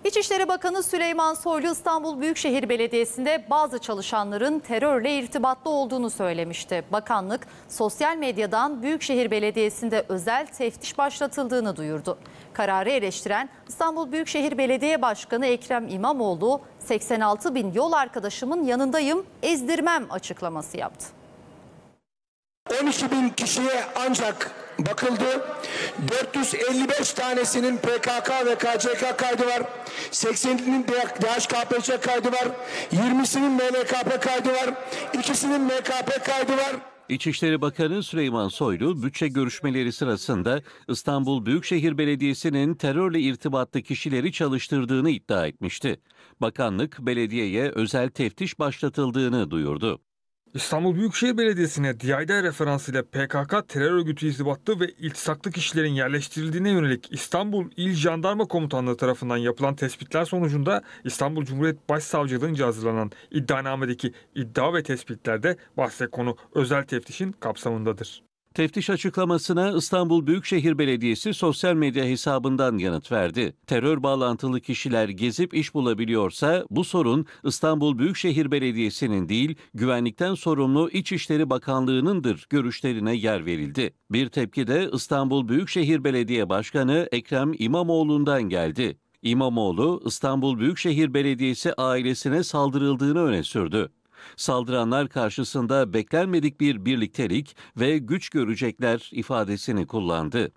İçişleri Bakanı Süleyman Soylu İstanbul Büyükşehir Belediyesi'nde bazı çalışanların terörle irtibatlı olduğunu söylemişti. Bakanlık sosyal medyadan Büyükşehir Belediyesi'nde özel teftiş başlatıldığını duyurdu. Kararı eleştiren İstanbul Büyükşehir Belediye Başkanı Ekrem İmamoğlu 86 bin yol arkadaşımın yanındayım, ezdirmem açıklaması yaptı. 12 bin kişiye ancak bakıldı. 455 tanesinin PKK ve KCK kaydı var. 80'inin DHKPC kaydı var. 20'sinin MLKP kaydı var. 2'sinin MKP kaydı var. İçişleri Bakanı Süleyman Soylu, bütçe görüşmeleri sırasında İstanbul Büyükşehir Belediyesi'nin terörle irtibatlı kişileri çalıştırdığını iddia etmişti. Bakanlık, belediyeye özel teftiş başlatıldığını duyurdu. İstanbul Büyükşehir Belediyesi'ne DİAD referansıyla PKK terör örgütü irtibatlı ve iltisaklı kişilerin yerleştirildiğine yönelik İstanbul İl Jandarma Komutanlığı tarafından yapılan tespitler sonucunda İstanbul Cumhuriyet Başsavcılığınca hazırlanan iddianamedeki iddia ve tespitlerde bahse konu özel teftişin kapsamındadır. Teftiş açıklamasına İstanbul Büyükşehir Belediyesi sosyal medya hesabından yanıt verdi. Terör bağlantılı kişiler gezip iş bulabiliyorsa bu sorun İstanbul Büyükşehir Belediyesi'nin değil, güvenlikten sorumlu İçişleri Bakanlığı'nındır görüşlerine yer verildi. Bir tepki de İstanbul Büyükşehir Belediye Başkanı Ekrem İmamoğlu'ndan geldi. İmamoğlu, İstanbul Büyükşehir Belediyesi ailesine saldırıldığını öne sürdü. Saldıranlar karşısında beklenmedik bir birliktelik ve güç görecekler ifadesini kullandı.